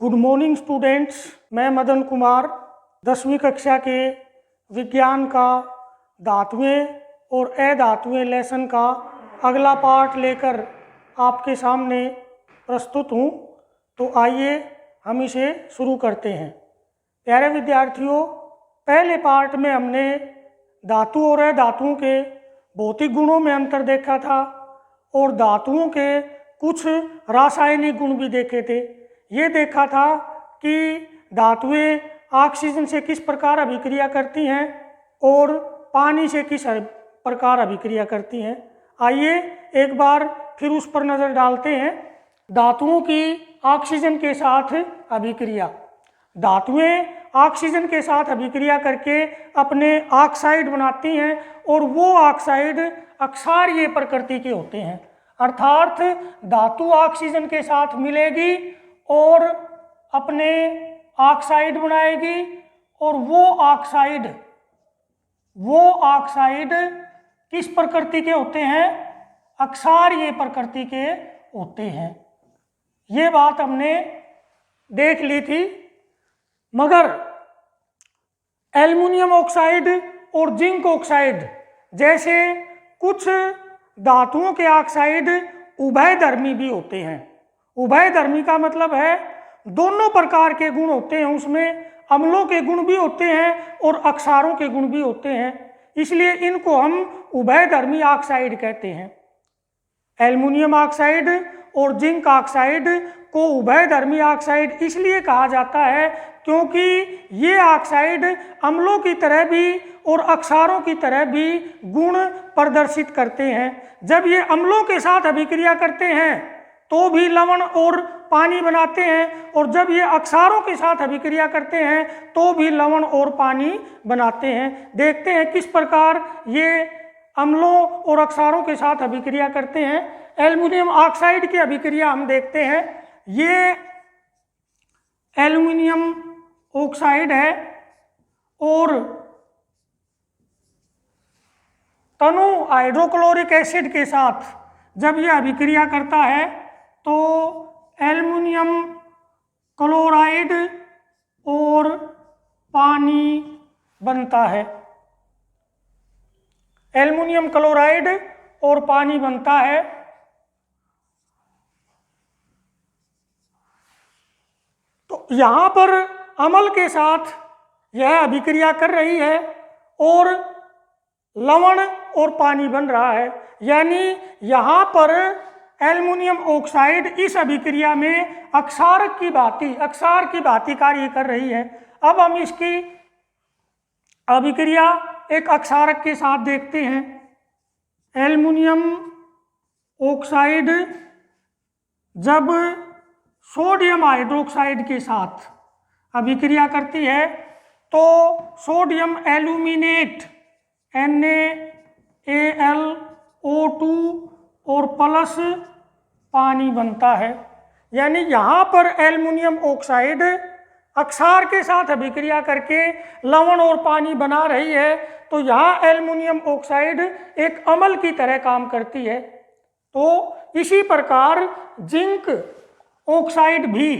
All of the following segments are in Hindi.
गुड मॉर्निंग स्टूडेंट्स, मैं मदन कुमार 10वीं कक्षा के विज्ञान का धातुएं और अधातुएं लेसन का अगला पार्ट लेकर आपके सामने प्रस्तुत हूँ। तो आइए हम इसे शुरू करते हैं। प्यारे विद्यार्थियों, पहले पार्ट में हमने धातु और अधातुओं के भौतिक गुणों में अंतर देखा था और धातुओं के कुछ रासायनिक गुण भी देखे थे। ये देखा था कि धातुएं ऑक्सीजन से किस प्रकार अभिक्रिया करती हैं और पानी से किस प्रकार अभिक्रिया करती हैं। आइए एक बार फिर उस पर नज़र डालते हैं। धातुओं की ऑक्सीजन के साथ अभिक्रिया। धातुएं ऑक्सीजन के साथ अभिक्रिया करके अपने ऑक्साइड बनाती हैं और वो ऑक्साइड अक्षारीय प्रकृति के होते हैं, अर्थात धातु ऑक्सीजन के साथ मिलेगी और अपने ऑक्साइड बनाएगी और वो ऑक्साइड किस प्रकृति के होते हैं? अक्षारीय प्रकृति के होते हैं। ये बात हमने देख ली थी। मगर एल्युमिनियम ऑक्साइड और जिंक ऑक्साइड जैसे कुछ धातुओं के ऑक्साइड उभयधर्मी भी होते हैं। उभयधर्मी का मतलब है दोनों प्रकार के गुण होते हैं, उसमें अम्लों के गुण भी होते हैं और अक्षारों के गुण भी होते हैं, इसलिए इनको हम उभयधर्मी ऑक्साइड कहते हैं। एल्युमिनियम ऑक्साइड और जिंक ऑक्साइड को उभयधर्मी ऑक्साइड इसलिए कहा जाता है क्योंकि ये ऑक्साइड अम्लों की तरह भी और अक्षारों की तरह भी गुण प्रदर्शित करते हैं। जब ये अम्लों के साथ अभिक्रिया करते हैं तो भी लवण और पानी बनाते हैं, और जब ये अक्षारों के साथ अभिक्रिया करते हैं तो भी लवण और पानी बनाते हैं। देखते हैं किस प्रकार ये अम्लों और अक्षारों के साथ अभिक्रिया करते हैं। एल्युमिनियम ऑक्साइड की अभिक्रिया हम देखते हैं। ये एल्युमिनियम ऑक्साइड है और तनु हाइड्रोक्लोरिक एसिड के साथ जब यह अभिक्रिया करता है तो एल्युमिनियम क्लोराइड और पानी बनता है। एल्युमिनियम क्लोराइड और पानी बनता है। तो यहाँ पर अम्ल के साथ यह अभिक्रिया कर रही है और लवण और पानी बन रहा है, यानी यहाँ पर एल्युमिनियम ऑक्साइड इस अभिक्रिया में अक्षार की भांति कार्य कर रही है। अब हम इसकी अभिक्रिया एक अक्षारक के साथ देखते हैं। एल्युमिनियम ऑक्साइड जब सोडियम हाइड्रोक्साइड के साथ अभिक्रिया करती है तो सोडियम एल्यूमिनेट NaAlO2 और प्लस पानी बनता है। यानी यहाँ पर एल्युमिनियम ऑक्साइड अक्षार के साथ अभिक्रिया करके लवण और पानी बना रही है, तो यहाँ एल्युमिनियम ऑक्साइड एक अम्ल की तरह काम करती है। तो इसी प्रकार जिंक ऑक्साइड भी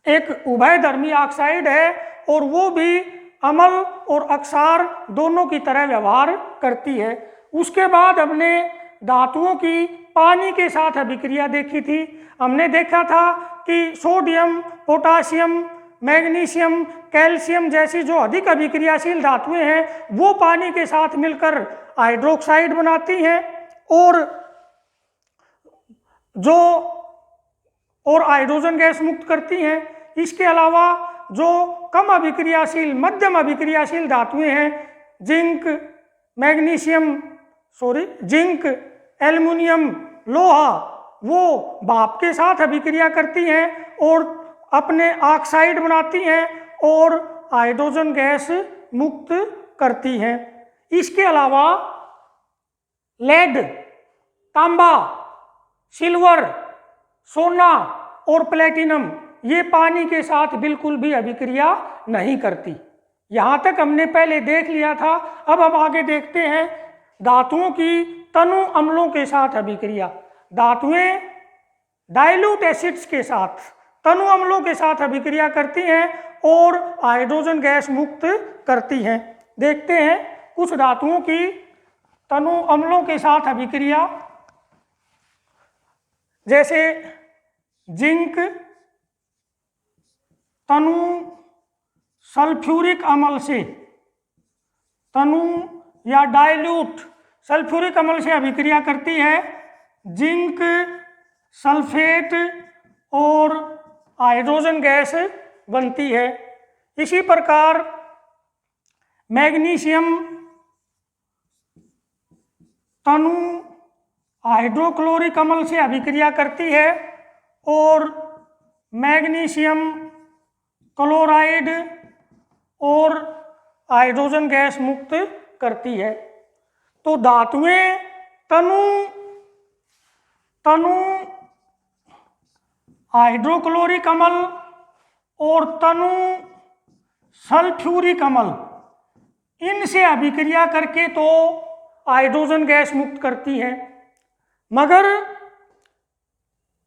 एक उभयधर्मी ऑक्साइड है और वो भी अम्ल और अक्षार दोनों की तरह व्यवहार करती है। उसके बाद हमने धातुओं की पानी के साथ अभिक्रिया देखी थी। हमने देखा था कि सोडियम, पोटासियम, मैग्नीशियम, कैल्शियम जैसी जो अधिक अभिक्रियाशील धातुएं हैं वो पानी के साथ मिलकर हाइड्रोक्साइड बनाती हैं और हाइड्रोजन गैस मुक्त करती हैं। इसके अलावा जो कम अभिक्रियाशील, मध्यम अभिक्रियाशील धातुएं हैं, जिंक, एल्युमिनियम, लोहा, वो भाप के साथ अभिक्रिया करती हैं और अपने ऑक्साइड बनाती हैं और हाइड्रोजन गैस मुक्त करती हैं। इसके अलावा लेड, तांबा, सिल्वर, सोना और प्लेटिनम ये पानी के साथ बिल्कुल भी अभिक्रिया नहीं करती। यहाँ तक हमने पहले देख लिया था। अब हम आगे देखते हैं धातुओं की तनु अम्लों के साथ अभिक्रिया। धातुएं डाइल्यूट एसिड्स के साथ, तनु अम्लों के साथ अभिक्रिया करती हैं और हाइड्रोजन गैस मुक्त करती हैं। देखते हैं कुछ धातुओं की तनु अम्लों के साथ अभिक्रिया, जैसे जिंक तनु सल्फ्यूरिक अम्ल से, तनु या डाइल्यूट सल्फ्यूरिक अम्ल से अभिक्रिया करती है। जिंक सल्फेट और हाइड्रोजन गैस बनती है। इसी प्रकार मैग्नीशियम तनु हाइड्रोक्लोरिक अम्ल से अभिक्रिया करती है और मैग्नीशियम क्लोराइड और हाइड्रोजन गैस मुक्त करती है। तो धातुएं तनु हाइड्रोक्लोरिक अम्ल और तनु सल्फ्यूरिक अम्ल, इनसे अभिक्रिया करके तो हाइड्रोजन गैस मुक्त करती हैं, मगर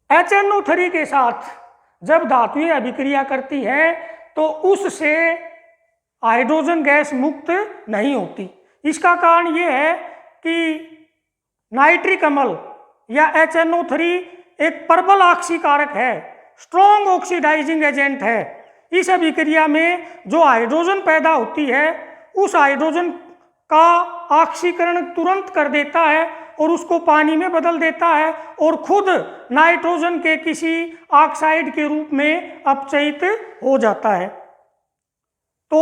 HNO3 के साथ जब धातुएं अभिक्रिया करती हैं तो उससे हाइड्रोजन गैस मुक्त नहीं होती। इसका कारण ये है कि नाइट्रिक अम्ल या HNO3 एक प्रबल ऑक्सीकारक है, स्ट्रॉन्ग ऑक्सीडाइजिंग एजेंट है। इस अभिक्रिया में जो हाइड्रोजन पैदा होती है उस हाइड्रोजन का ऑक्सीकरण तुरंत कर देता है और उसको पानी में बदल देता है और खुद नाइट्रोजन के किसी ऑक्साइड के रूप में अपचयित हो जाता है। तो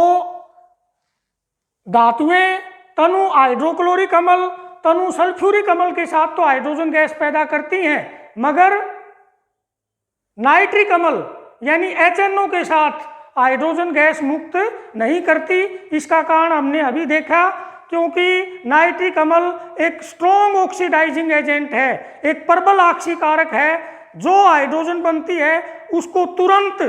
धातुएं तनु हाइड्रोक्लोरिक अम्ल तनु सल्फ्यूरिक अम्ल के साथ तो हाइड्रोजन गैस पैदा करती हैं, मगर नाइट्रिक अम्ल यानी HNO के साथ हाइड्रोजन गैस मुक्त नहीं करती। इसका कारण हमने अभी देखा, क्योंकि नाइट्रिक अम्ल एक स्ट्रॉन्ग ऑक्सीडाइजिंग एजेंट है, एक प्रबल ऑक्सीकारक है। जो हाइड्रोजन बनती है उसको तुरंत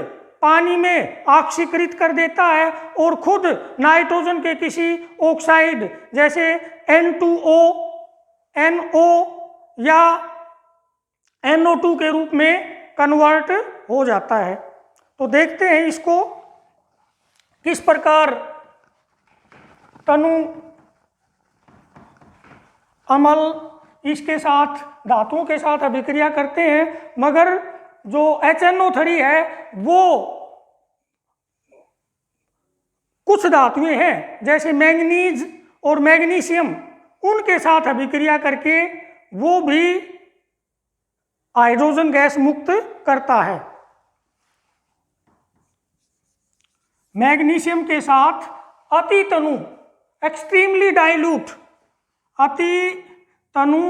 पानी में ऑक्सीकृत कर देता है और खुद नाइट्रोजन के किसी ऑक्साइड जैसे N2O, NO या NO2 के रूप में कन्वर्ट हो जाता है। तो देखते हैं इसको किस प्रकार तनु अम्ल इसके साथ धातुओं के साथ अभिक्रिया करते हैं, मगर जो HNO3 है वो कुछ धातुएं हैं जैसे मैंगनीज और मैग्नीशियम, उनके साथ अभिक्रिया करके वो भी हाइड्रोजन गैस मुक्त करता है। मैग्नीशियम के साथ अति तनु एक्सट्रीमली डाइल्यूट अति तनु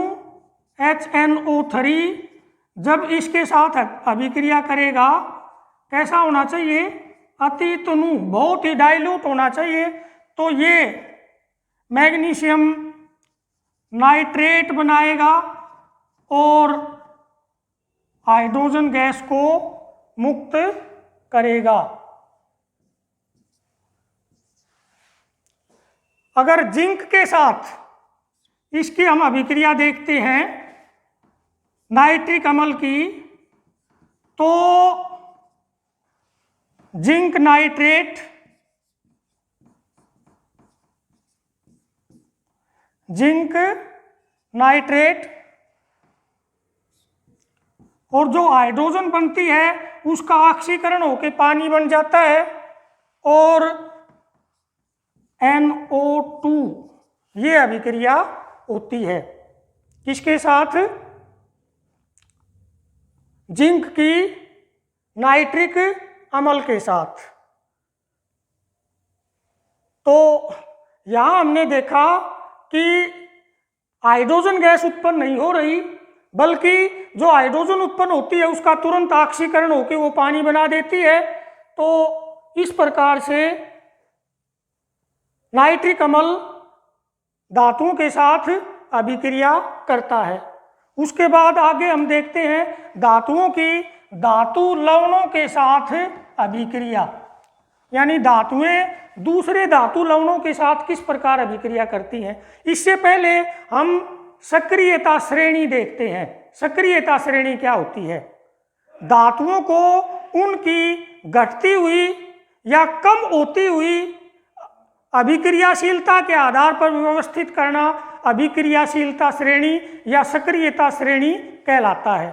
HNO3 जब इसके साथ अभिक्रिया करेगा, कैसा होना चाहिए? अति तनु बहुत ही डाइल्यूट होना चाहिए। तो ये मैग्नीशियम नाइट्रेट बनाएगा और हाइड्रोजन गैस को मुक्त करेगा। अगर जिंक के साथ इसकी हम अभिक्रिया देखते हैं नाइट्रिक अम्ल की, तो जिंक नाइट्रेट और जो हाइड्रोजन बनती है उसका ऑक्सीकरण होकर पानी बन जाता है और NO2 ये अभिक्रिया होती है। किसके साथ? जिंक की नाइट्रिक अम्ल के साथ। तो यहां हमने देखा कि हाइड्रोजन गैस उत्पन्न नहीं हो रही, बल्कि जो हाइड्रोजन उत्पन्न होती है उसका तुरंत ऑक्सीकरण होकर वो पानी बना देती है। तो इस प्रकार से नाइट्रिक अम्ल धातुओं के साथ अभिक्रिया करता है। उसके बाद आगे हम देखते हैं धातुओं की धातु लवणों के साथ अभिक्रिया, यानी धातुएं दूसरे धातु लवणों के साथ किस प्रकार अभिक्रिया करती हैं। इससे पहले हम सक्रियता श्रेणी देखते हैं। सक्रियता श्रेणी क्या होती है? धातुओं को उनकी घटती हुई या कम होती हुई अभिक्रियाशीलता के आधार पर व्यवस्थित करना अभिक्रियाशीलता श्रेणी या सक्रियता श्रेणी कहलाता है।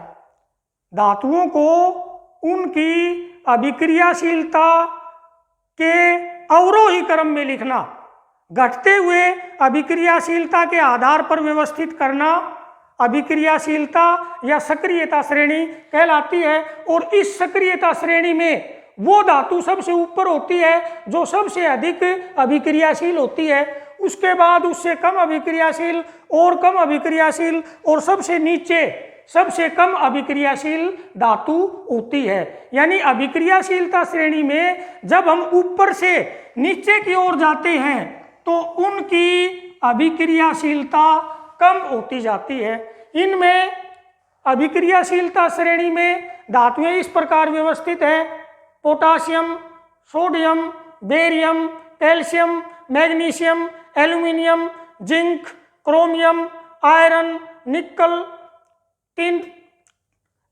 धातुओं को उनकी अभिक्रियाशीलता के अवरोही क्रम में लिखना, घटते हुए अभिक्रियाशीलता के आधार पर व्यवस्थित करना अभिक्रियाशीलता या सक्रियता श्रेणी कहलाती है। और इस सक्रियता श्रेणी में वो धातु सबसे ऊपर होती है जो सबसे अधिक अभिक्रियाशील होती है, उसके बाद उससे कम अभिक्रियाशील और कम अभिक्रियाशील और सबसे नीचे सबसे कम अभिक्रियाशील धातु होती है। यानी अभिक्रियाशीलता श्रेणी में जब हम ऊपर से नीचे की ओर जाते हैं तो उनकी अभिक्रियाशीलता कम होती जाती है। इनमें अभिक्रियाशीलता श्रेणी में धातुएं इस प्रकार व्यवस्थित हैं: potassium, sodium, barium, calcium, magnesium, aluminium, zinc, chromium, iron, nickel, tin,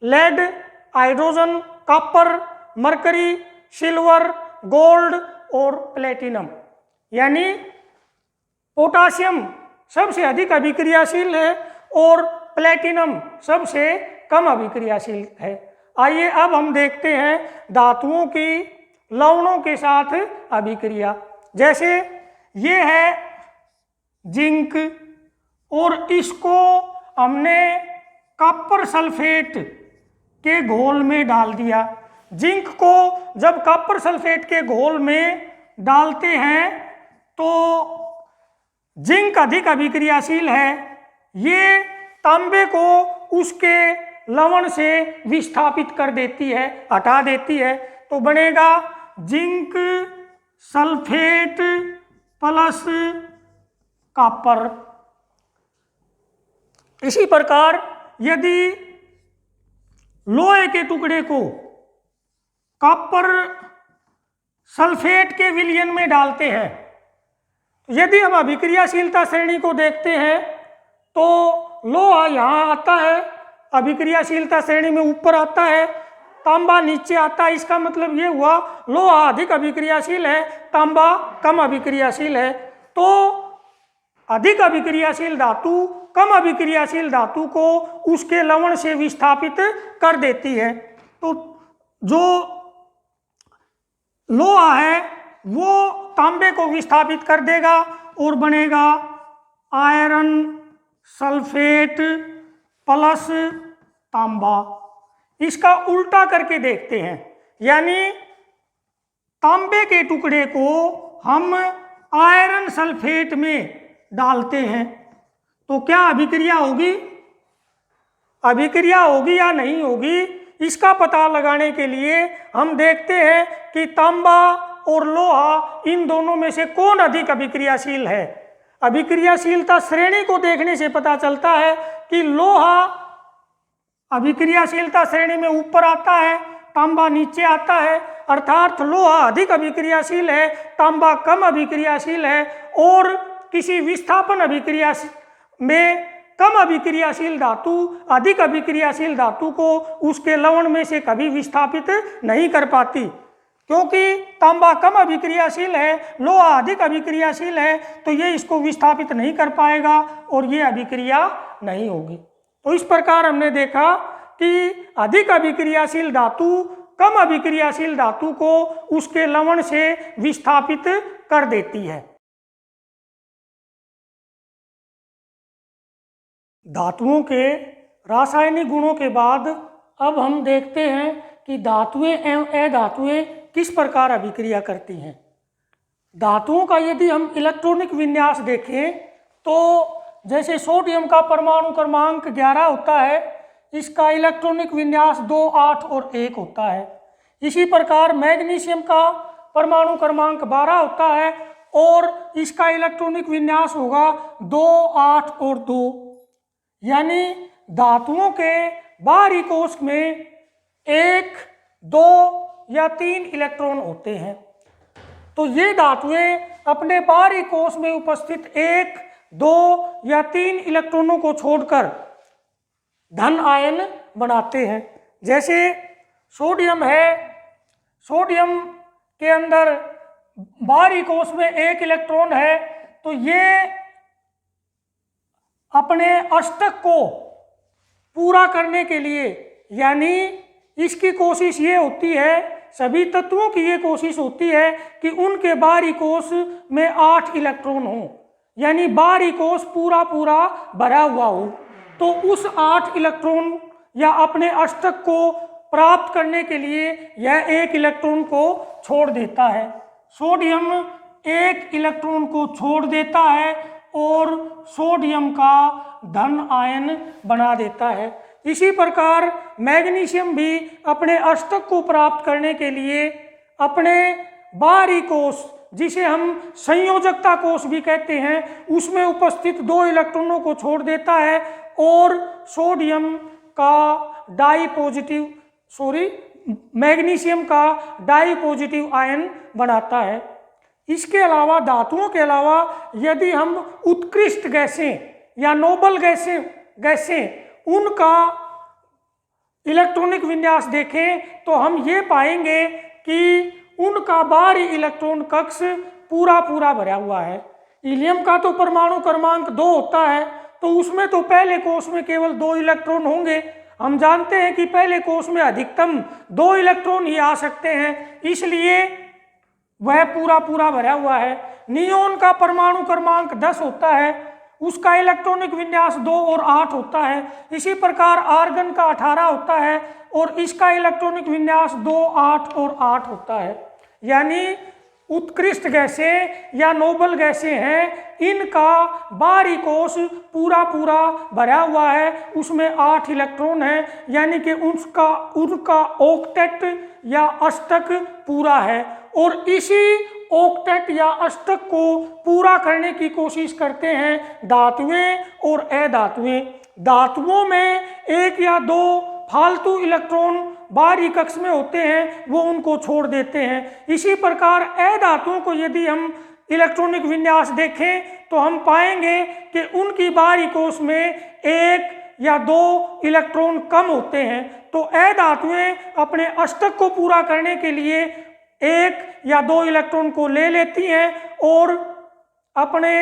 lead, hydrogen, copper, mercury, silver, gold और प्लेटिनम। यानी पोटासियम सबसे अधिक अभिक्रियाशील है और प्लेटिनम सबसे कम अभिक्रियाशील है। आइए अब हम देखते हैं धातुओं की लवणों के साथ अभिक्रिया। जैसे ये है जिंक और इसको हमने कॉपर सल्फेट के घोल में डाल दिया। जिंक को जब कॉपर सल्फेट के घोल में डालते हैं तो जिंक अधिक अभिक्रियाशील है, ये तांबे को उसके लवण से विस्थापित कर देती है, हटा देती है, तो बनेगा जिंक सल्फेट प्लस कॉपर। इसी प्रकार यदि लोहे के टुकड़े को कॉपर सल्फेट के विलयन में डालते हैं, यदि हम अभिक्रियाशीलता श्रेणी को देखते हैं तो लोहा यहाँ आता है, अभिक्रियाशीलता श्रेणी में ऊपर आता है, तांबा नीचे आता है। इसका मतलब ये हुआ लोहा अधिक अभिक्रियाशील है, तांबा कम अभिक्रियाशील है। तो अधिक अभिक्रियाशील धातु कम अभिक्रियाशील धातु को उसके लवण से विस्थापित कर देती है। तो जो लोहा है वो तांबे को विस्थापित कर देगा और बनेगा आयरन सल्फेट प्लस तांबा। इसका उल्टा करके देखते हैं, यानी तांबे के टुकड़े को हम आयरन सल्फेट में डालते हैं तो क्या अभिक्रिया होगी? अभिक्रिया होगी या नहीं होगी, इसका पता लगाने के लिए हम देखते हैं कि तांबा और लोहा इन दोनों में से कौन अधिक अभिक्रियाशील है। अभिक्रियाशीलता श्रेणी को देखने से पता चलता है कि लोहा अभिक्रियाशीलता श्रेणी में ऊपर आता है, तांबा नीचे आता है, अर्थात लोहा अधिक अभिक्रियाशील है, तांबा कम अभिक्रियाशील है। और किसी विस्थापन अभिक्रिया में कम अभिक्रियाशील धातु अधिक अभिक्रियाशील धातु को उसके लवण में से कभी विस्थापित नहीं कर पाती, क्योंकि तांबा कम अभिक्रियाशील है, लोहा अधिक अभिक्रियाशील है, तो ये इसको विस्थापित नहीं कर पाएगा और ये अभिक्रिया नहीं होगी। तो इस प्रकार हमने देखा कि अधिक अभिक्रियाशील धातु कम अभिक्रियाशील धातु को उसके लवण से विस्थापित कर देती है। धातुओं के रासायनिक गुणों के बाद अब हम देखते हैं कि धातुएं एवं अधातुएं किस प्रकार अभिक्रिया करती हैं। धातुओं का यदि हम इलेक्ट्रॉनिक विन्यास देखें तो जैसे सोडियम का परमाणु क्रमांक 11 होता है, इसका इलेक्ट्रॉनिक विन्यास 2, 8 और 1 होता है। इसी प्रकार मैग्नीशियम का परमाणु क्रमांक 12 होता है और इसका इलेक्ट्रॉनिक विन्यास होगा 2, 8 और 2। यानी धातुओं के बाहरी कोश में 1, 2 या 3 इलेक्ट्रॉन होते हैं। तो ये धातुएं अपने बाहरी कोश में उपस्थित 1, 2 या 3 इलेक्ट्रॉनों को छोड़कर धन आयन बनाते हैं। जैसे सोडियम है, सोडियम के अंदर बाहरी कोश में 1 इलेक्ट्रॉन है, तो ये अपने अष्टक को पूरा करने के लिए, यानी इसकी कोशिश ये होती है, सभी तत्वों की ये कोशिश होती है कि उनके बाहरी कोश में 8 इलेक्ट्रॉन हो, यानी बाहरी कोश पूरा पूरा भरा हुआ हो। तो उस 8 इलेक्ट्रॉन या अपने अष्टक को प्राप्त करने के लिए यह 1 इलेक्ट्रॉन को छोड़ देता है। सोडियम 1 इलेक्ट्रॉन को छोड़ देता है और सोडियम का धन आयन बना देता है। इसी प्रकार मैग्नीशियम भी अपने अष्टक को प्राप्त करने के लिए अपने बाहरी कोश, जिसे हम संयोजकता कोश भी कहते हैं, उसमें उपस्थित 2 इलेक्ट्रॉनों को छोड़ देता है और सोडियम का मैग्नीशियम का डाई पॉजिटिव आयन बनाता है। इसके अलावा धातुओं के अलावा यदि हम उत्कृष्ट गैसें या नोबल गैसें उनका इलेक्ट्रॉनिक विन्यास देखें तो हम ये पाएंगे कि उनका बाहरी इलेक्ट्रॉन कक्ष पूरा पूरा भरा हुआ है। हीलियम का तो परमाणु क्रमांक 2 होता है, तो उसमें तो पहले कोश में केवल 2 इलेक्ट्रॉन होंगे। हम जानते हैं कि पहले कोश में अधिकतम 2 इलेक्ट्रॉन ही आ सकते हैं, इसलिए वह पूरा पूरा भरा हुआ है। नियोन का परमाणु क्रमांक 10 होता है, उसका इलेक्ट्रॉनिक विन्यास 2 और 8 होता है। इसी प्रकार आर्गन का 18 होता है और इसका इलेक्ट्रॉनिक विन्यास 2, 8 और 8 होता है। यानी उत्कृष्ट गैसें या नोबल गैसें हैं, इनका बाहरी कोश पूरा पूरा भरा हुआ है, उसमें 8 इलेक्ट्रॉन है, यानी कि उनका ऑक्टेट या अष्टक पूरा है। और इसी ऑक्टेट या अष्टक को पूरा करने की कोशिश करते हैं धातुएं और अधातुएं। धातुओं में 1 या 2 फालतू इलेक्ट्रॉन बाहरी कक्ष में होते हैं, वो उनको छोड़ देते हैं। इसी प्रकार अधातुओं को यदि हम इलेक्ट्रॉनिक विन्यास देखें तो हम पाएंगे कि उनकी बाहरी कोश में 1 या 2 इलेक्ट्रॉन कम होते हैं। तो अधातुएं अपने अष्टक को पूरा करने के लिए 1 या 2 इलेक्ट्रॉन को ले लेती हैं और अपने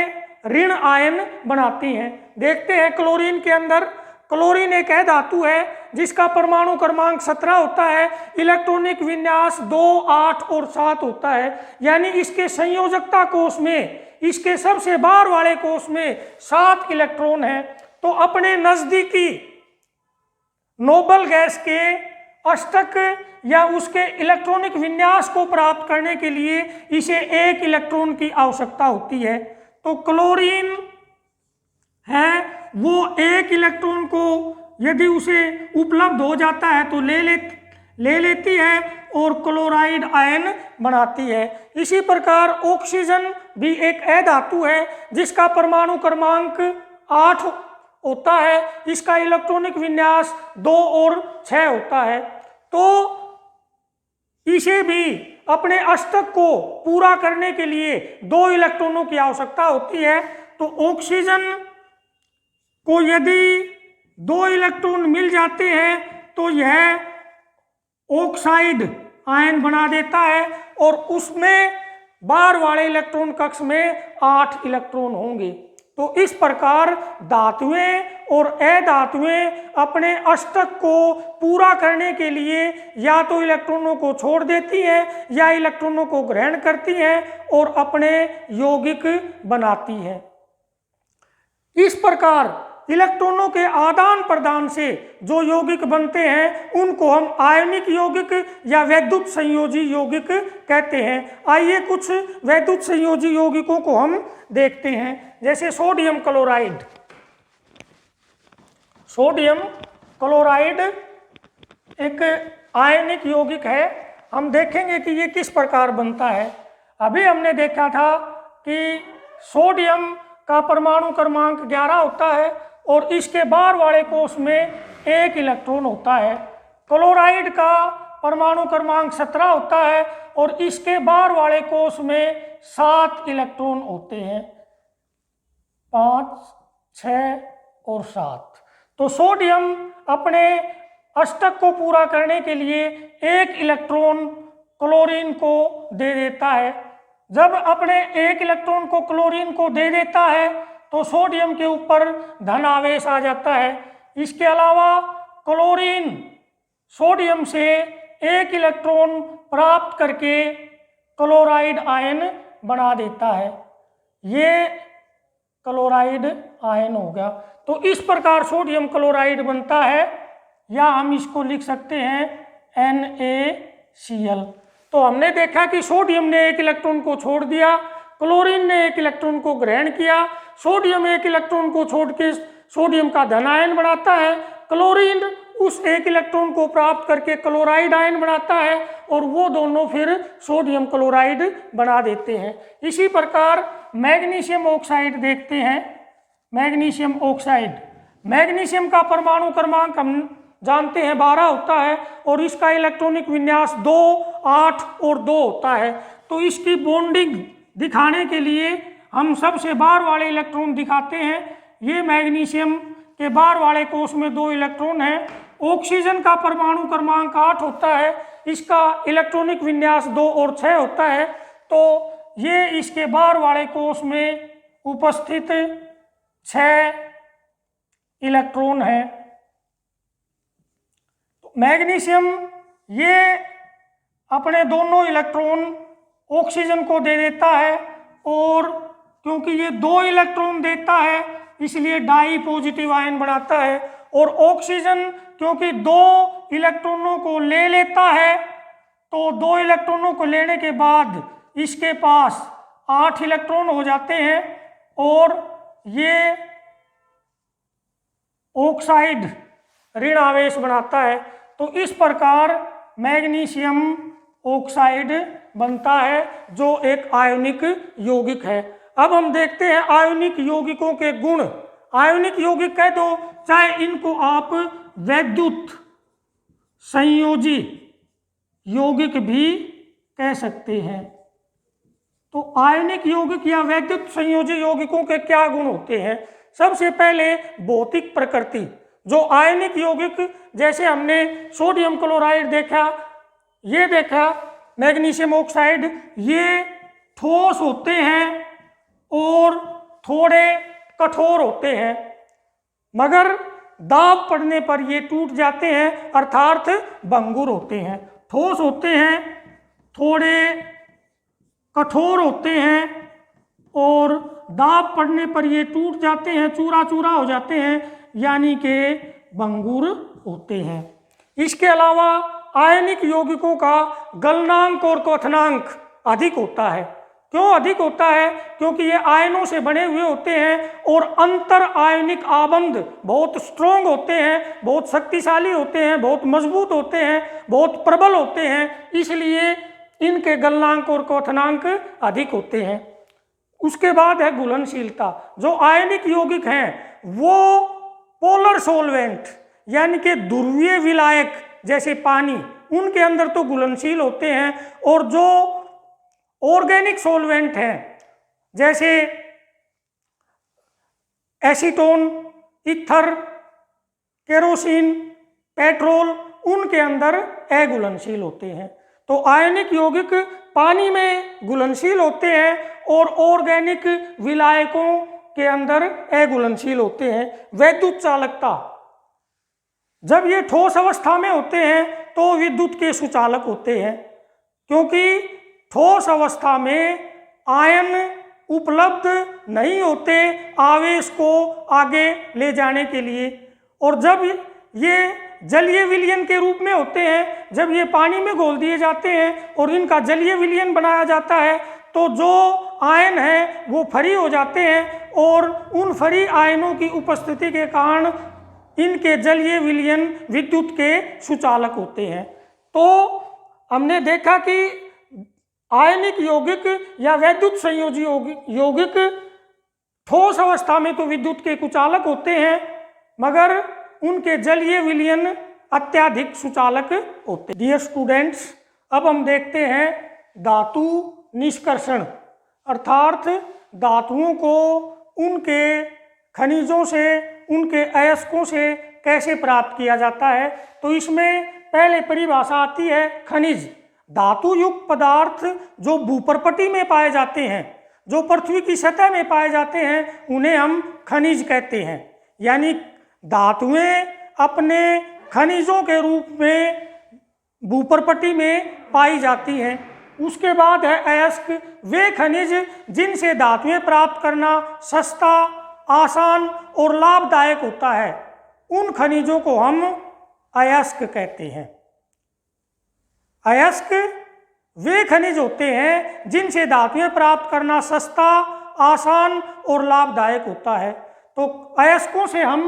ऋण आयन बनाती हैं। देखते हैं क्लोरीन के अंदर, क्लोरीन एक धातु है जिसका परमाणु क्रमांक 17 होता है, इलेक्ट्रॉनिक विन्यास 2, 8 और 7 होता है। यानी इसके संयोजकता कोश में, इसके सबसे बाहर वाले कोश में 7 इलेक्ट्रॉन हैं। तो अपने नजदीकी नोबल गैस के अष्टक या उसके इलेक्ट्रॉनिक विन्यास को प्राप्त करने के लिए इसे 1 इलेक्ट्रॉन की आवश्यकता होती है। तो क्लोरीन है वो 1 इलेक्ट्रॉन को यदि उसे उपलब्ध हो जाता है तो ले लेती है और क्लोराइड आयन बनाती है। इसी प्रकार ऑक्सीजन भी एक अधातु है जिसका परमाणु क्रमांक 8 होता है, इसका इलेक्ट्रॉनिक विन्यास 2 और 6 होता है। तो इसे भी अपने अष्टक को पूरा करने के लिए 2 इलेक्ट्रॉनों की आवश्यकता होती है। तो ऑक्सीजन को यदि 2 इलेक्ट्रॉन मिल जाते हैं तो यह ऑक्साइड आयन बना देता है और उसमें बाहर वाले इलेक्ट्रॉन कक्ष में 8 इलेक्ट्रॉन होंगे। तो इस प्रकार धातुएं और अधातुएं अपने अष्टक को पूरा करने के लिए या तो इलेक्ट्रॉनों को छोड़ देती हैं या इलेक्ट्रॉनों को ग्रहण करती हैं और अपने यौगिक बनाती हैं। इस प्रकार इलेक्ट्रॉनों के आदान प्रदान से जो यौगिक बनते हैं उनको हम आयनिक यौगिक या वैद्युत संयोजी यौगिक कहते हैं। आइए कुछ वैद्युत संयोजी यौगिकों को हम देखते हैं, जैसे सोडियम क्लोराइड। सोडियम क्लोराइड एक आयनिक यौगिक है। हम देखेंगे कि ये किस प्रकार बनता है। अभी हमने देखा था कि सोडियम का परमाणु क्रमांक 11 होता है और इसके बाहर वाले कोश में 1 इलेक्ट्रॉन होता है। क्लोराइड का परमाणु क्रमांक 17 होता है और इसके बाहर वाले कोश में 7 इलेक्ट्रॉन होते हैं, 5, 6 और 7। तो सोडियम अपने अष्टक को पूरा करने के लिए एक इलेक्ट्रॉन क्लोरीन को दे देता है। जब अपने एक इलेक्ट्रॉन को क्लोरीन को दे देता है तो सोडियम के ऊपर धन आवेश आ जाता है। इसके अलावा क्लोरीन सोडियम से एक इलेक्ट्रॉन प्राप्त करके क्लोराइड आयन बना देता है। ये क्लोराइड आयन हो गया। तो इस प्रकार सोडियम क्लोराइड बनता है, या हम इसको लिख सकते हैं NaCl। तो हमने देखा कि सोडियम ने एक इलेक्ट्रॉन को छोड़ दिया, क्लोरीन ने एक इलेक्ट्रॉन को ग्रहण किया, सोडियम एक इलेक्ट्रॉन को छोड़ के सोडियम का धन आयन बनाता है, क्लोरीन उस एक इलेक्ट्रॉन को प्राप्त करके क्लोराइड आयन बनाता है और वो दोनों फिर सोडियम क्लोराइड बना देते हैं। इसी प्रकार मैग्नीशियम ऑक्साइड देखते हैं। मैग्नीशियम ऑक्साइड, मैग्नीशियम का परमाणु क्रमांक हम जानते हैं 12 होता है और इसका इलेक्ट्रॉनिक विन्यास 2, 8 और 2 होता है। तो इसकी बॉन्डिंग दिखाने के लिए हम सबसे बाहर वाले इलेक्ट्रॉन दिखाते हैं। ये मैग्नीशियम के बाहर वाले कोष में 2 इलेक्ट्रॉन हैं। ऑक्सीजन का परमाणु क्रमांक 8 होता है, इसका इलेक्ट्रॉनिक विन्यास 2 और 6 होता है। तो ये इसके बाहर वाले कोष में उपस्थित 6 इलेक्ट्रॉन हैं। मैग्नीशियम ये अपने दोनों इलेक्ट्रॉन ऑक्सीजन को दे देता है और क्योंकि ये 2 इलेक्ट्रॉन देता है इसलिए डाई पॉजिटिव आयन बनाता है, और ऑक्सीजन क्योंकि 2 इलेक्ट्रॉनों को ले लेता है तो 2 इलेक्ट्रॉनों को लेने के बाद इसके पास 8 इलेक्ट्रॉन हो जाते हैं और ये ऑक्साइड ऋण आवेश बनाता है। तो इस प्रकार मैग्नीशियम ऑक्साइड बनता है जो एक आयनिक यौगिक है। अब हम देखते हैं आयनिक यौगिकों के गुण। आयनिक यौगिक कह दो, चाहे इनको आप वैद्युत संयोजी यौगिक भी कह सकते हैं। तो आयनिक यौगिक या वैद्युत संयोजी यौगिकों के क्या गुण होते हैं? सबसे पहले भौतिक प्रकृति। जो आयनिक यौगिक, जैसे हमने सोडियम क्लोराइड देखा, ये देखा मैग्नीशियम ऑक्साइड, ये ठोस होते हैं और थोड़े कठोर होते हैं, मगर दाब पड़ने पर ये टूट जाते हैं अर्थात भंगुर होते हैं। ठोस होते हैं, थोड़े कठोर होते हैं और दाब पड़ने पर ये टूट जाते हैं, चूरा चूरा हो जाते हैं, यानी कि भंगुर होते हैं। इसके अलावा आयनिक यौगिकों का गलनांक और क्वथनांक अधिक होता है। क्यों अधिक होता है? क्योंकि ये आयनों से बने हुए होते हैं और अंतर आयनिक आबंध बहुत स्ट्रोंग होते हैं, बहुत शक्तिशाली होते हैं, बहुत मजबूत होते हैं, बहुत प्रबल होते हैं, इसलिए इनके गलनांक और क्वथनांक अधिक होते हैं। उसके बाद है घुलनशीलता। जो आयनिक यौगिक हैं वो पोलर सोलवेंट यानी कि ध्रुवीय विलायक जैसे पानी, उनके अंदर तो घुलनशील होते हैं, और जो ऑर्गेनिक सोलवेंट हैं जैसे एसीटोन, ईथर, केरोसिन, पेट्रोल, उनके अंदर अघुलनशील होते हैं। तो आयनिक यौगिक पानी में घुलनशील होते हैं और ऑर्गेनिक विलायकों के अंदर अघुलनशील होते हैं। वैद्युत चालकता, जब ये ठोस अवस्था में होते हैं तो विद्युत के सुचालक होते हैं, क्योंकि ठोस अवस्था में आयन उपलब्ध नहीं होते आवेश को आगे ले जाने के लिए, और जब ये जलीय विलयन के रूप में होते हैं, जब ये पानी में घोल दिए जाते हैं और इनका जलीय विलयन बनाया जाता है तो जो आयन है वो फरी हो जाते हैं, और उन फरी आयनों की उपस्थिति के कारण इनके जलीय विलयन विद्युत के सुचालक होते हैं। तो हमने देखा कि आयनिक यौगिक या वैद्युत संयोजी यौगिक ठोस अवस्था में तो विद्युत के कुचालक होते हैं, मगर उनके जलीय विलयन अत्यधिक सुचालक होते हैं। डियर स्टूडेंट्स, अब हम देखते हैं धातु निष्कर्षण, अर्थात धातुओं को उनके खनिजों से, उनके अयस्कों से कैसे प्राप्त किया जाता है। तो इसमें पहले परिभाषा आती है खनिज। धातु युक्त पदार्थ जो भूपर्पटी में पाए जाते हैं, जो पृथ्वी की सतह में पाए जाते हैं, उन्हें हम खनिज कहते हैं। यानी धातुएं अपने खनिजों के रूप में भूपर्पटी में पाई जाती हैं। उसके बाद है अयस्क, वे खनिज जिनसे धातुएं प्राप्त करना सस्ता, आसान और लाभदायक होता है, उन खनिजों को हम अयस्क कहते हैं। अयस्क वे खनिज होते हैं जिनसे धातुएं प्राप्त करना सस्ता, आसान और लाभदायक होता है। तो अयस्कों से हम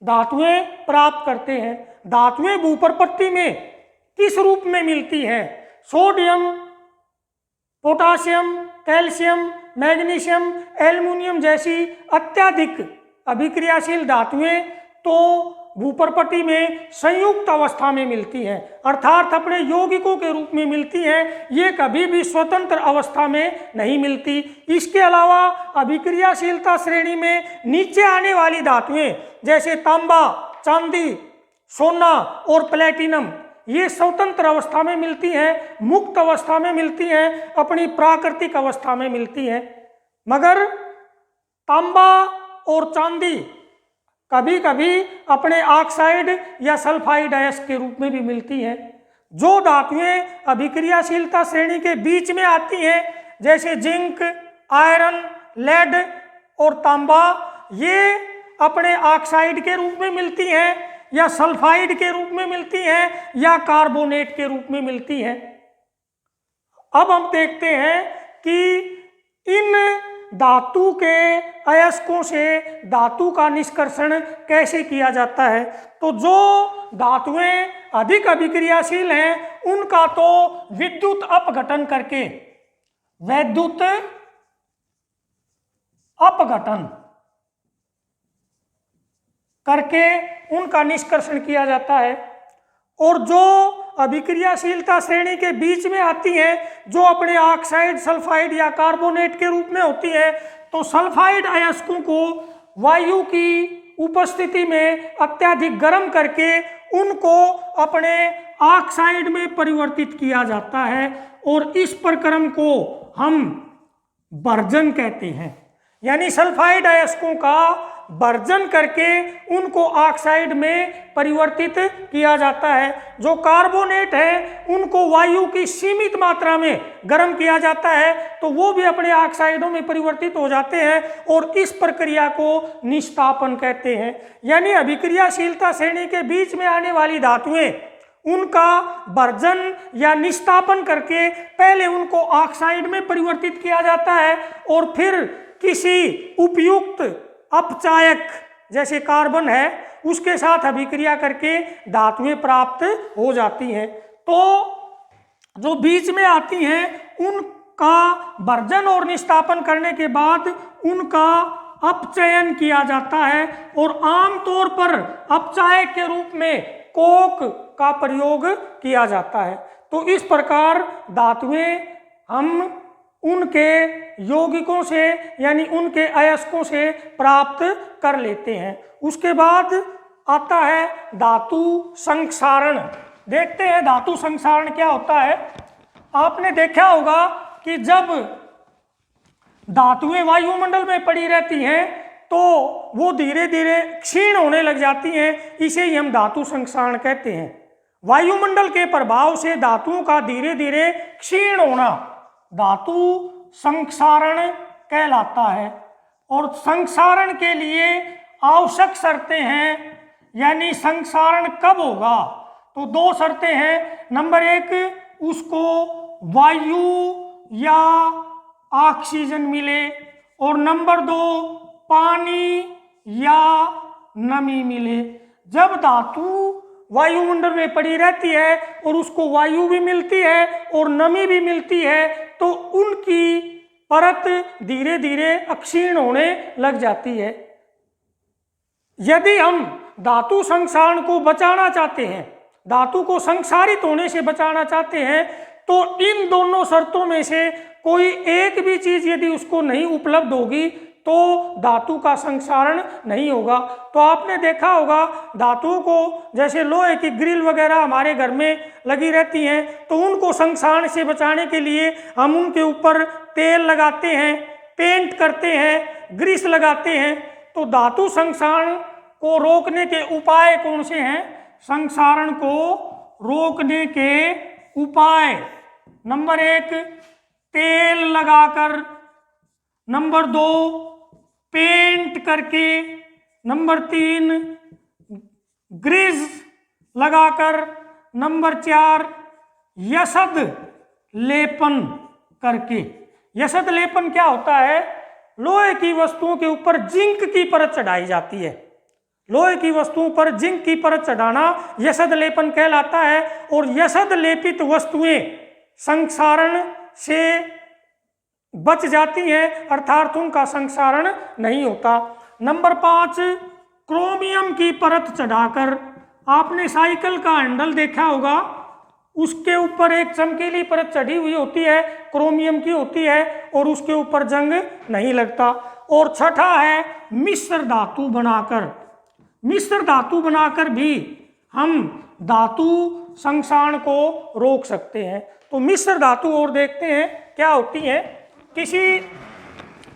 धातुएं प्राप्त करते हैं। धातुएं भूपर्पटी में किस रूप में मिलती हैं? Sodium, potassium, calcium, magnesium, aluminium जैसी अत्यधिक अभिक्रियाशील धातुएं तो भूपर्पटी में संयुक्त अवस्था में मिलती हैं, अर्थात अपने यौगिकों के रूप में मिलती हैं। ये कभी भी स्वतंत्र अवस्था में नहीं मिलती। इसके अलावा अभिक्रियाशीलता श्रेणी में नीचे आने वाली धातुएं जैसे तांबा, चांदी, सोना और प्लेटिनम, ये स्वतंत्र अवस्था में मिलती हैं, मुक्त अवस्था में मिलती हैं, अपनी प्राकृतिक अवस्था में मिलती हैं। मगर तांबा और चांदी कभी कभी अपने ऑक्साइड या सल्फाइड अयस्क के रूप में भी मिलती हैं। जो धातुएं अभिक्रियाशीलता श्रेणी के बीच में आती हैं जैसे जिंक, आयरन, लेड और तांबा, ये अपने ऑक्साइड के रूप में मिलती हैं या सल्फाइड के रूप में मिलती हैं या कार्बोनेट के रूप में मिलती हैं। अब हम देखते हैं कि इन धातु के अयस्कों से धातु का निष्कर्षण कैसे किया जाता है। तो जो धातुएं अधिक अभिक्रियाशील हैं उनका तो विद्युत अपघटन करके, वैद्युत अपघटन करके उनका निष्कर्षण किया जाता है। और जो अभिक्रियाशीलता श्रेणी के बीच में आती हैं, जो अपने ऑक्साइड, सल्फाइड या कार्बोनेट के रूप में होती है, तो सल्फाइड अयस्कों को वायु की उपस्थिति में अत्यधिक गर्म करके उनको अपने ऑक्साइड में परिवर्तित किया जाता है और इस प्रक्रम को हम वर्जन कहते हैं। यानी सल्फाइड अयस्कों का वर्जन करके उनको ऑक्साइड में परिवर्तित किया जाता है। जो कार्बोनेट है उनको वायु की सीमित मात्रा में गर्म किया जाता है तो वो भी अपने ऑक्साइडों में परिवर्तित हो जाते हैं और इस प्रक्रिया को निस्तापन कहते हैं। यानी अभिक्रियाशीलता श्रेणी के बीच में आने वाली धातुएं, उनका वर्जन या निस्तापन करके पहले उनको ऑक्साइड में परिवर्तित किया जाता है और फिर किसी उपयुक्त अपचायक जैसे कार्बन है उसके साथ अभिक्रिया करके धातुएं प्राप्त हो जाती हैं। तो जो बीच में आती हैं उनका वर्जन और निस्तापन करने के बाद उनका अपचयन किया जाता है और आमतौर पर अपचायक के रूप में कोक का प्रयोग किया जाता है। तो इस प्रकार धातुएं हम उनके यौगिकों से यानी उनके अयस्कों से प्राप्त कर लेते हैं। उसके बाद आता है धातु संक्षारण। देखते हैं धातु संक्षारण क्या होता है। आपने देखा होगा कि जब धातुएं वायुमंडल में पड़ी रहती हैं तो वो धीरे धीरे क्षीण होने लग जाती हैं, इसे ही हम धातु संक्षारण कहते हैं। वायुमंडल के प्रभाव से धातुओं का धीरे धीरे क्षीण होना धातु संक्षारण कहलाता है। और संक्षारण के लिए आवश्यक शर्तें हैं, यानी संक्षारण कब होगा तो दो शर्तें हैं। नंबर एक, उसको वायु या ऑक्सीजन मिले और नंबर दो, पानी या नमी मिले। जब धातु वायुमंडल में पड़ी रहती है और उसको वायु भी मिलती है और नमी भी मिलती है तो उनकी परत धीरे धीरे अक्षीण होने लग जाती है। यदि हम धातु संक्षारण को बचाना चाहते हैं, धातु को संक्षारित होने से बचाना चाहते हैं, तो इन दोनों शर्तों में से कोई एक भी चीज यदि उसको नहीं उपलब्ध होगी तो धातु का संक्षारण नहीं होगा। तो आपने देखा होगा धातुओं को, जैसे लोहे की ग्रिल वगैरह हमारे घर में लगी रहती हैं, तो उनको संक्षारण से बचाने के लिए हम उनके ऊपर तेल लगाते हैं, पेंट करते हैं, ग्रीस लगाते हैं। तो धातु संक्षारण को रोकने के उपाय कौन से हैं? संक्षारण को रोकने के उपाय, नंबर 1 तेल लगाकर, नंबर 2 पेंट करके, नंबर 3 ग्रीस लगाकर, नंबर 4 यसद लेपन करके। यसद लेपन क्या होता है? लोहे की वस्तुओं के ऊपर जिंक की परत चढ़ाई जाती है। लोहे की वस्तुओं पर जिंक की परत चढ़ाना यसद लेपन कहलाता है। और यसद लेपित वस्तुएं संक्षारण से बच जाती हैं, अर्थात उनका संक्षारण नहीं होता। नंबर 5 क्रोमियम की परत चढ़ाकर, आपने साइकिल का हैंडल देखा होगा, उसके ऊपर एक चमकीली परत चढ़ी हुई होती है, क्रोमियम की होती है, और उसके ऊपर जंग नहीं लगता। और छठा है मिश्र धातु बनाकर। मिश्र धातु बनाकर भी हम धातु संक्षारण को रोक सकते हैं। तो मिश्र धातु और देखते हैं क्या होती है। किसी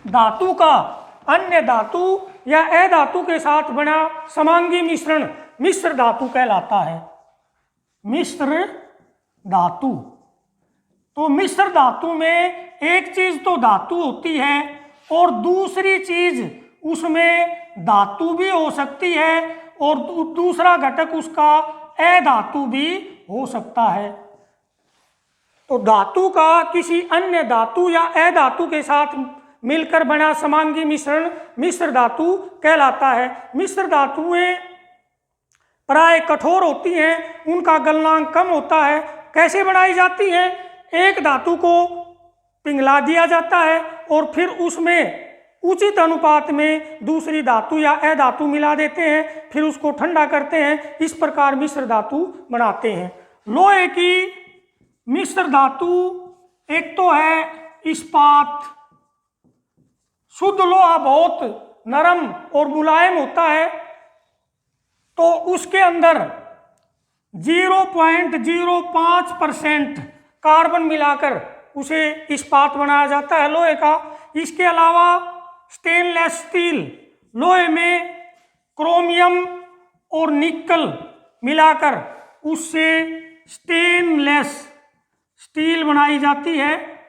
धातु का अन्य धातु या अधातु के साथ बना समांगी मिश्रण मिश्र धातु कहलाता है। मिश्र धातु, तो मिश्र धातु में एक चीज तो धातु होती है और दूसरी चीज उसमें धातु भी हो सकती है और दूसरा घटक उसका अधातु भी हो सकता है। तो धातु का किसी अन्य धातु या अधातु के साथ मिलकर बना समांगी मिश्रण मिश्र धातु कहलाता है। मिश्र धातुएं प्राय कठोर होती हैं, उनका गलनांक कम होता है। कैसे बनाई जाती हैं? एक धातु को पिघला दिया जाता है और फिर उसमें उचित अनुपात में दूसरी धातु या अधातु मिला देते हैं, फिर उसको ठंडा करते हैं। इस प्रकार मिश्र धातु बनाते हैं। लोहे की मिश्र धातु एक तो है इस्पात। शुद्ध लोहा बहुत नरम और मुलायम होता है, तो उसके अंदर 0.05% कार्बन मिलाकर उसे इस्पात बनाया जाता है लोहे का। इसके अलावा स्टेनलेस स्टील, लोहे में क्रोमियम और निकल मिलाकर उससे स्टेनलेस स्टील बनाई जाती है,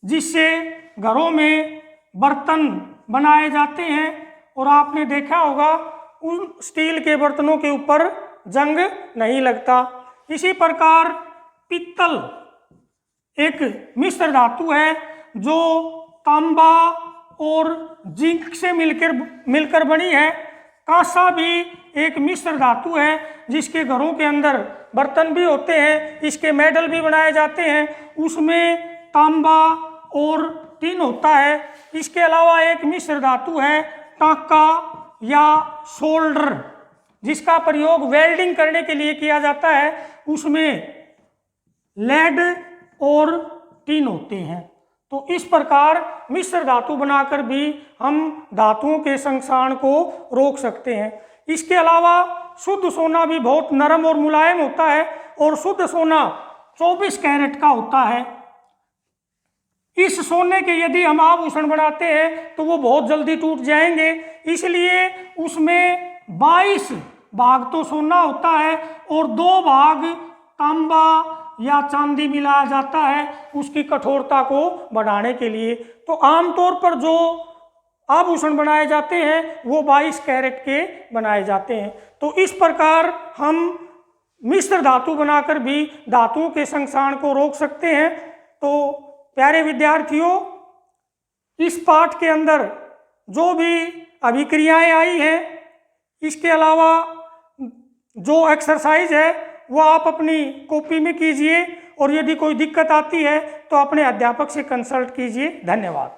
जिससे घरों में बर्तन बनाए जाते हैं। और आपने देखा होगा उन स्टील के बर्तनों के ऊपर जंग नहीं लगता। इसी प्रकार पित्तल एक मिश्र धातु है जो तांबा और जिंक से मिलकर बनी है। कांसा भी एक मिश्र धातु है जिसके घरों के अंदर बर्तन भी होते हैं, इसके मेडल भी बनाए जाते हैं, उसमें तांबा और टिन होता है। इसके अलावा एक मिश्र धातु है टांका या शोल्डर, जिसका प्रयोग वेल्डिंग करने के लिए किया जाता है, उसमें लेड और टिन होते हैं। तो इस प्रकार मिश्र धातु बनाकर भी हम धातुओं के संक्षारण को रोक सकते हैं। इसके अलावा शुद्ध सोना भी बहुत नरम और मुलायम होता है और शुद्ध सोना 24 कैरेट का होता है। इस सोने के यदि हम आभूषण बनाते हैं तो वो बहुत जल्दी टूट जाएंगे, इसलिए उसमें 22 भाग तो सोना होता है और 2 भाग तांबा या चांदी मिलाया जाता है उसकी कठोरता को बढ़ाने के लिए। तो आमतौर पर जो आभूषण बनाए जाते हैं वो 22 कैरेट के बनाए जाते हैं। तो इस प्रकार हम मिश्र धातु बनाकर भी धातुओं के संक्षारण को रोक सकते हैं। तो प्यारे विद्यार्थियों, इस पाठ के अंदर जो भी अभिक्रियाएं आई हैं, इसके अलावा जो एक्सरसाइज है वो आप अपनी कॉपी में कीजिए और यदि कोई दिक्कत आती है तो अपने अध्यापक से कंसल्ट कीजिए। धन्यवाद।